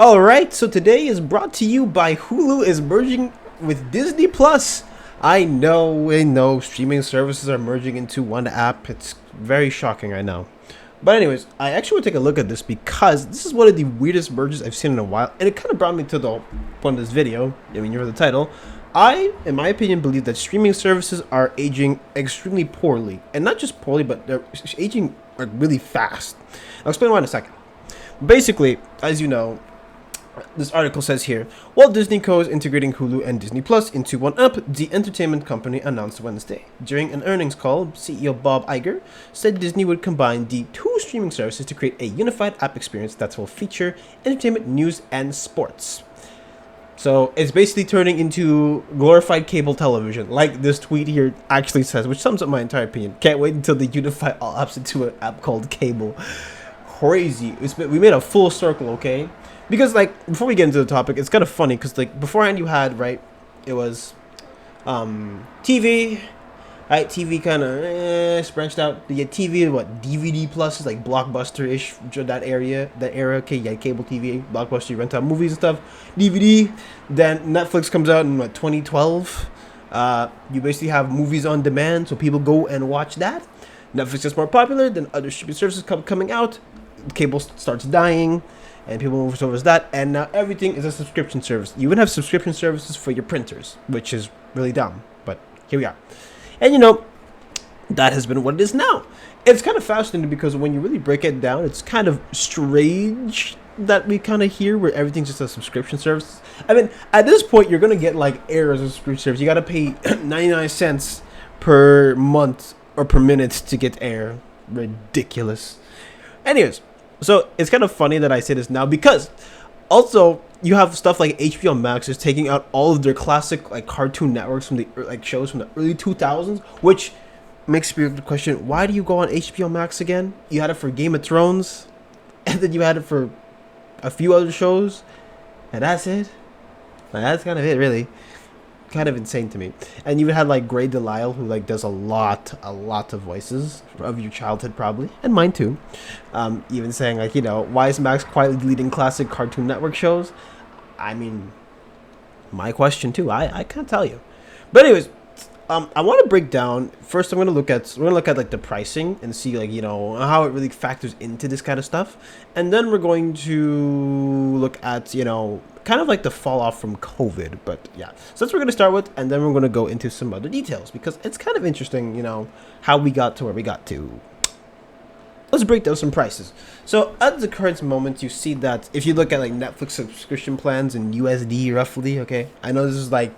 Alright, so today is brought to you by Hulu is merging with Disney Plus. I know, streaming services are merging into one app. It's very shocking, I know. But anyways, I actually want to take a look at this because this is one of the weirdest mergers I've seen in a while. And it kind of brought me to the point of this video. I mean, you heard the title. I, in my opinion, believe that streaming services are aging extremely poorly. And not just poorly, but they're aging like really fast. I'll explain why in a second. Basically, as you know, this article says here, Walt Disney Co. is integrating Hulu and Disney Plus into one app, the entertainment company announced Wednesday. During an earnings call, CEO Bob Iger said Disney would combine the two streaming services to create a unified app experience that will feature entertainment, news, and sports. So it's basically turning into glorified cable television, like this tweet here actually says, which sums up my entire opinion. Can't wait until they unify all apps into an app called cable. Crazy. We made a full circle, okay? Because, like, before we get into the topic, it's kind of funny, because, like, beforehand you had, right, it was, TV, right, TV kind of, branched out, you get TV, what, DVD Plus is, like, Blockbuster-ish, that era, okay, you had cable TV, Blockbuster, you rent out movies and stuff, DVD, then Netflix comes out in, what, 2012, you basically have movies on demand, so people go and watch that. Netflix is more popular, then other streaming services coming out, cable starts dying, and people move towards that, and now everything is a subscription service. You even have subscription services for your printers, which is really dumb, but here we are. And you know, that has been what it is now. It's kind of fascinating because when you really break it down, it's kind of strange that we kind of hear where everything's just a subscription service. I mean, at this point, you're going to get like Air as a subscription service. You got to pay 99 cents per month or per minute to get Air. Ridiculous. Anyways, so it's kind of funny that I say this now because also you have stuff like HBO Max is taking out all of their classic like Cartoon Networks from the like shows from the early 2000s, which makes me question, why do you go on HBO Max again? You had it for Game of Thrones, and then you had it for a few other shows, and that's it. Like, that's kind of it, really. Kind of insane to me. And you even had like Gray Delisle, who like does a lot of voices of your childhood probably, and mine too. Even saying like, you know, why is Max quietly deleting classic Cartoon Network shows? I mean, my question too. I can't tell you. But anyways, I want to break down first. We're gonna look at like the pricing and see like, you know, how it really factors into this kind of stuff, and then we're going to look at, you know, kind of like the fall off from COVID. But yeah, so that's what we're gonna start with, and then we're gonna go into some other details because it's kind of interesting, you know, how we got to where we got to. Let's break down some prices. So at the current moment, you see that if you look at like Netflix subscription plans in USD roughly, okay, I know this is like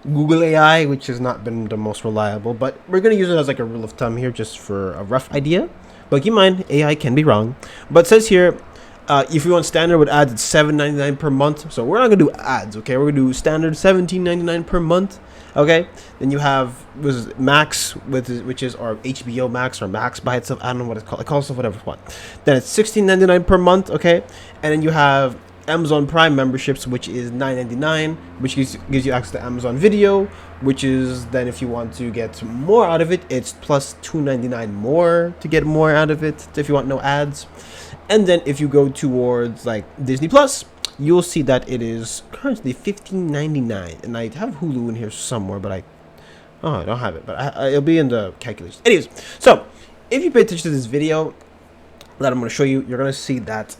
Google AI, which has not been the most reliable, but we're going to use it as like a rule of thumb here just for a rough idea. But keep in mind, AI can be wrong. But it says here, if you want standard with ads, it's $7.99 per month. So we're not going to do ads, okay? We're going to do standard $17.99 per month, okay? Then you have Max, which is or HBO Max or Max by itself. I don't know what it's called. It calls itself whatever it's called. Then it's $16.99 per month, okay? And then you have Amazon Prime memberships, which is $9.99, which gives you access to Amazon Video, which is then if you want to get more out of it, it's plus $2.99 more to get more out of it if you want no ads. And then if you go towards like Disney Plus, you'll see that it is currently $15.99, and I have Hulu in here somewhere, but I don't have it, but it'll be in the calculation. Anyways, so if you pay attention to this video that I'm going to show you, you're going to see that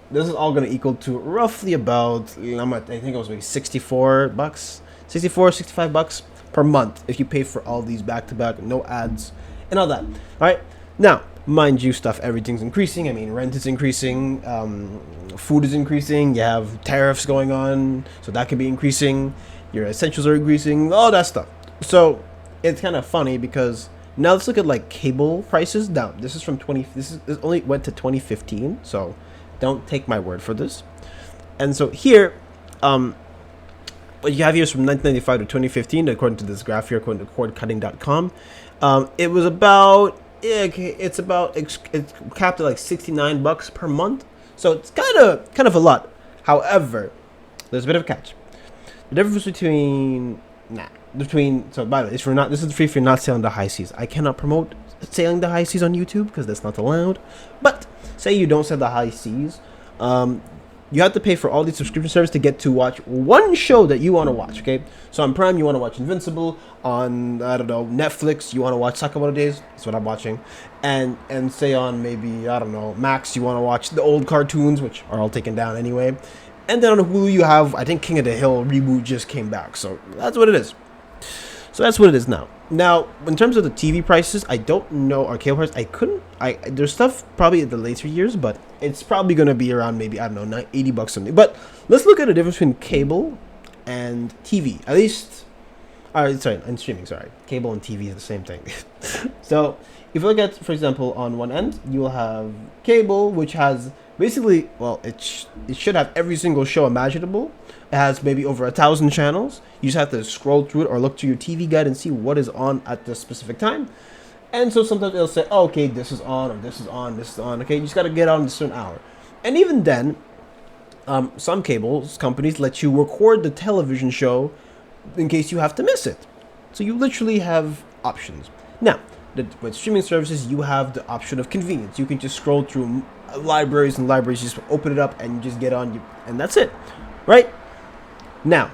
this is all going to equal to roughly about, I think it was like $65 per month if you pay for all these back-to-back, no ads and all that. All right, now mind you, everything's increasing. I mean, rent is increasing, food is increasing, you have tariffs going on, so that could be increasing, your essentials are increasing, all that stuff. So it's kind of funny because now let's look at like cable prices. Now this is from this only went to 2015, so don't take my word for this. And so here, what you have here is from 1995 to 2015, according to this graph here, according to cordcutting.com. It was about it's capped at like $69 per month, so it's kind of a lot. However, there's a bit of a catch. The difference between so by the way, this is free if you're not sailing the high seas. I cannot promote sailing the high seas on YouTube because that's not allowed. But say you don't sail the high seas, You have to pay for all these subscription services to get to watch one show that you want to watch, okay? So on Prime, you want to watch Invincible. On, I don't know, Netflix, you want to watch Sakamoto Days. That's what I'm watching. And say on maybe, I don't know, Max, you want to watch the old cartoons, which are all taken down anyway. And then on Hulu, you have, I think King of the Hill reboot just came back. So that's what it is. So that's what it is now. Now, in terms of the TV prices, I don't know our cable price. There's stuff probably in the later years, but it's probably going to be around maybe, I don't know, $80 something. But let's look at the difference between cable and TV. At least, and streaming, sorry. Cable and TV is the same thing. So, if you look at, for example, on one end, you'll have cable, which has basically, well, it should have every single show imaginable. It has maybe over 1,000 channels. You just have to scroll through it or look to your TV guide and see what is on at the specific time. And so sometimes it'll say, oh, okay, this is on, or this is on, this is on. Okay, you just got to get on a certain hour. And even then, some cables companies let you record the television show in case you have to miss it. So you literally have options. Now, with streaming services, you have the option of convenience. You can just scroll through libraries and libraries, just open it up and you just get on, and that's it, right? Now,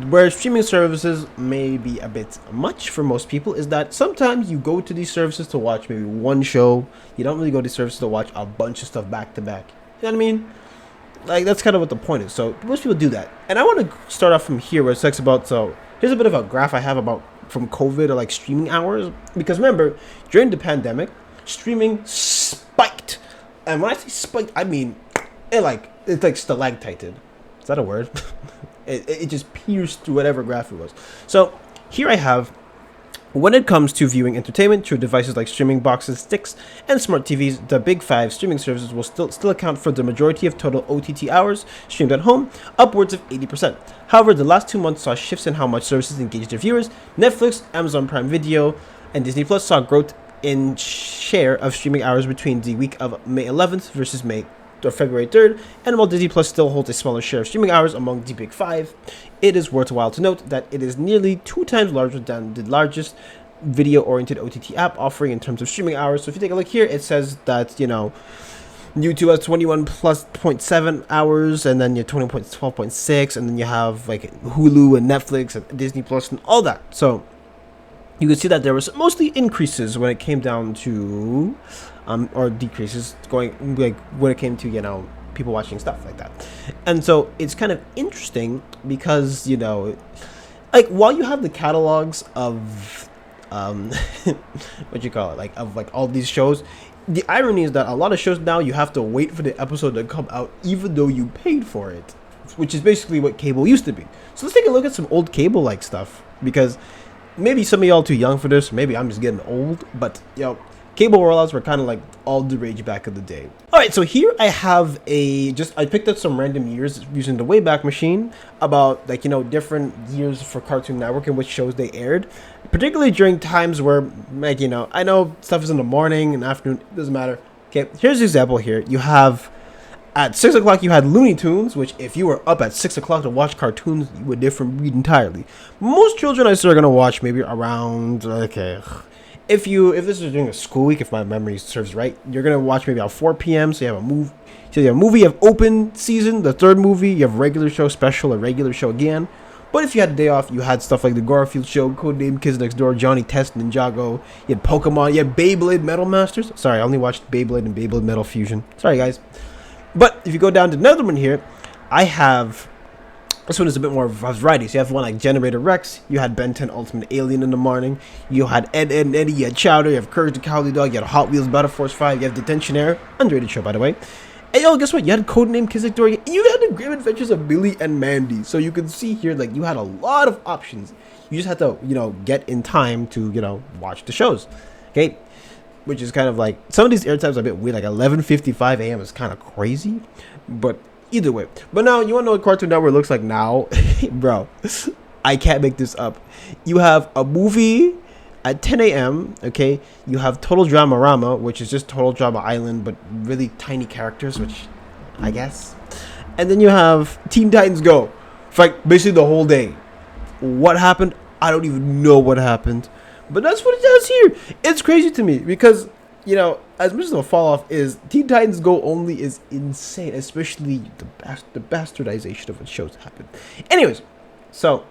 where streaming services may be a bit much for most people is that sometimes you go to these services to watch maybe one show. You don't really go to these services to watch a bunch of stuff back to back. You know what I mean? Like, that's kind of what the point is. So most people do that. And I want to start off from here where it talks about, so here's a bit of a graph I have about from COVID or like streaming hours. Because remember, during the pandemic, streaming spiked. And when I say spiked, I mean, it's like stalactited. Is that a word? It just pierced through whatever graph it was. So here I have, when it comes to viewing entertainment through devices like streaming boxes, sticks, and smart TVs, the big five streaming services will still account for the majority of total OTT hours streamed at home, upwards of 80%. However, the last 2 months saw shifts in how much services engage their viewers. Netflix, Amazon Prime Video, and Disney Plus saw growth in share of streaming hours between the week of May 11th versus February 3rd, and while Disney Plus still holds a smaller share of streaming hours among the big five, it is worthwhile to note that it is nearly 2 times larger than the largest video-oriented OTT app offering in terms of streaming hours. So if you take a look here, it says that, you know, YouTube has 21.7 hours, and then you 12.6, and then you have like Hulu and Netflix and Disney Plus and all that. So you can see that there was mostly increases when it came down to or decreases going like when it came to, you know, people watching stuff like that. And so it's kind of interesting because, you know, like while you have the catalogs of what you call it, like of like all these shows, the irony is that a lot of shows now you have to wait for the episode to come out even though you paid for it, which is basically what cable used to be. So let's take a look at some old cable like stuff, because maybe some of y'all too young for this, maybe I'm just getting old, but you know, cable rollouts were kind of like all the rage back in the day. Alright, so here I have I picked up some random years using the Wayback Machine about, like, you know, different years for Cartoon Network and which shows they aired. Particularly during times where, like, you know, I know stuff is in the morning and afternoon, it doesn't matter. Okay, here's an example here. You have, at 6 o'clock you had Looney Tunes, which if you were up at 6 o'clock to watch cartoons, you would different breed entirely. Most children I say are going to watch maybe around, okay, if this is during a school week, if my memory serves right, you're gonna watch maybe at 4 p.m. So you have a movie. So you have a movie, you have open season, the third movie, you have regular show, special, a regular show again. But if you had a day off, you had stuff like the Garfield Show, Codename Kids Next Door, Johnny Test, Ninjago. You had Pokemon, you had Beyblade Metal Masters. Sorry, I only watched Beyblade and Beyblade Metal Fusion. Sorry, guys. But if you go down to another one here, I have. This one is a bit more variety. So you have one like Generator Rex. You had Ben 10 Ultimate Alien in the morning. You had Ed, Ed and Eddie. You had Chowder. You have Courage the Cowardly Dog. You had Hot Wheels Battle Force 5. You have Detention Air. Underrated show, by the way. And yo, guess what? You had Codename Kids Next Door. You had the Grim Adventures of Billy and Mandy. So you can see here, like, you had a lot of options. You just had to, you know, get in time to, you know, watch the shows. Okay? Which is kind of like, some of these air times are a bit weird. Like 11:55 a.m. is kind of crazy. But either way. But now, you want to know what Cartoon Network looks like now? Bro, I can't make this up. You have a movie at 10 a.m., okay? You have Total Drama Rama, which is just Total Drama Island, but really tiny characters, which I guess. And then you have Teen Titans Go, for like basically the whole day. What happened? I don't even know what happened. But that's what it does here. It's crazy to me because, you know, as much as a fall off is, Teen Titans Go only is insane, especially the bastardization of what shows happen. Anyways, so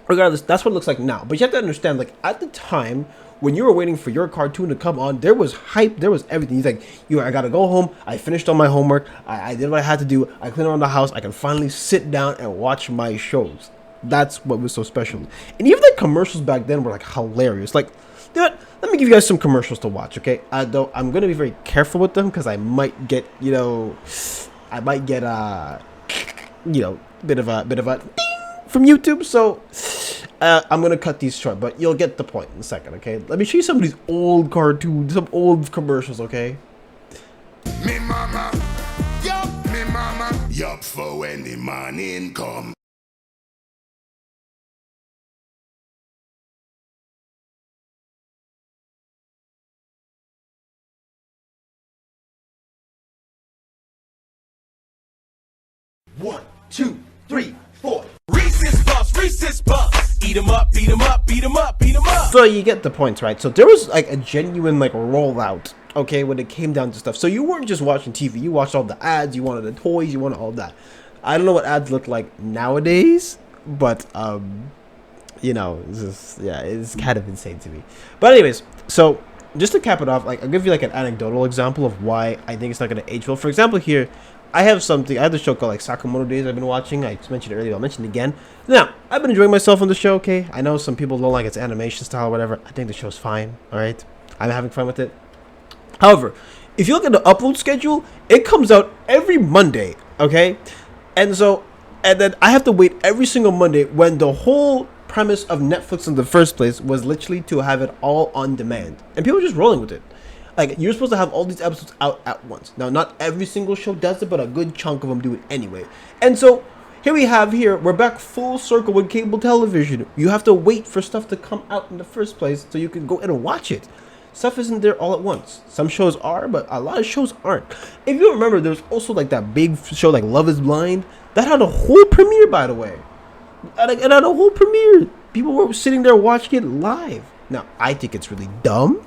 regardless, that's what it looks like now. But you have to understand, like, at the time when you were waiting for your cartoon to come on, there was hype, there was everything. He's like, I gotta go home, I finished all my homework, I did what I had to do, I cleaned around the house, I can finally sit down and watch my shows. That's what was so special. And even the commercials back then were like hilarious. Like, you know what? Let me give you guys some commercials to watch, okay? Though I'm gonna be very careful with them because I might get, bit of a ding from YouTube. So I'm gonna cut these short, but you'll get the point in a second, okay? Let me show you some of these old cartoons, some old commercials, okay? Me mama, yup for when the morning come. One, two, three, four. Reese's Puffs. Eat 'em up, beat 'em up, beat 'em up, beat 'em up. So you get the points, right? So there was like a genuine like rollout, okay, when it came down to stuff. So you weren't just watching TV, you watched all the ads, you wanted the toys, you wanted all that. I don't know what ads look like nowadays, but it's kind of insane to me. But anyways, so just to cap it off, like I'll give you like an anecdotal example of why I think it's not gonna age well. For example, here I have the show called like Sakamoto Days I've been watching. I just mentioned it earlier, I'll mention it again. Now, I've been enjoying myself on the show, okay? I know some people don't like its animation style or whatever. I think the show's fine, alright? I'm having fun with it. However, if you look at the upload schedule, it comes out every Monday, okay? And then I have to wait every single Monday when the whole premise of Netflix in the first place was literally to have it all on demand. And people are just rolling with it. Like, you're supposed to have all these episodes out at once. Now, not every single show does it, but a good chunk of them do it anyway. And so, we're back full circle with cable television. You have to wait for stuff to come out in the first place so you can go in and watch it. Stuff isn't there all at once. Some shows are, but a lot of shows aren't. If you remember, there's also like that big show like Love is Blind. That had a whole premiere, by the way. It had a whole premiere. People were sitting there watching it live. Now, I think it's really dumb.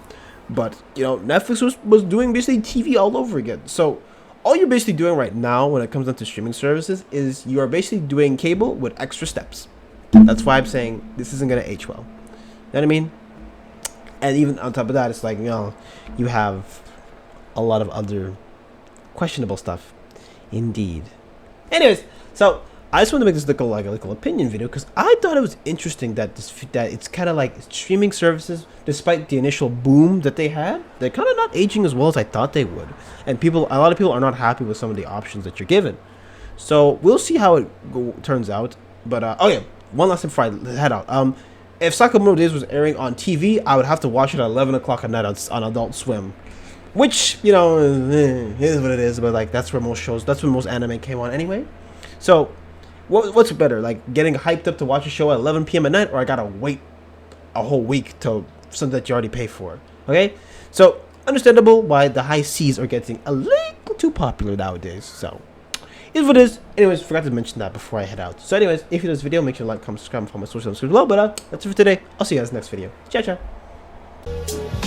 But, Netflix was doing basically TV all over again. So, all you're basically doing right now when it comes down to streaming services is you are basically doing cable with extra steps. That's why I'm saying this isn't going to age well. You know what I mean? And even on top of that, it's like, you have a lot of other questionable stuff. Indeed. Anyways, so I just want to make this like a little opinion video because I thought it was interesting that it's kind of like streaming services, despite the initial boom that they had, they're kind of not aging as well as I thought they would, and a lot of people are not happy with some of the options that you're given. So we'll see how it turns out. But one last thing before I head out. If Sakamoto Days was airing on TV, I would have to watch it at 11 o'clock at night on Adult Swim, which is what it is. But like that's when most anime came on anyway. So. What's better, like getting hyped up to watch a show at 11 p.m. at night, or I gotta wait a whole week to something that you already pay for? Okay, so understandable why the high C's are getting a little too popular nowadays. So, is what it is. Anyways, forgot to mention that before I head out. So, anyways, if you like this video, make sure to like, comment, subscribe, and follow my social media as well. But that's it for today. I'll see you guys next video. Ciao, ciao.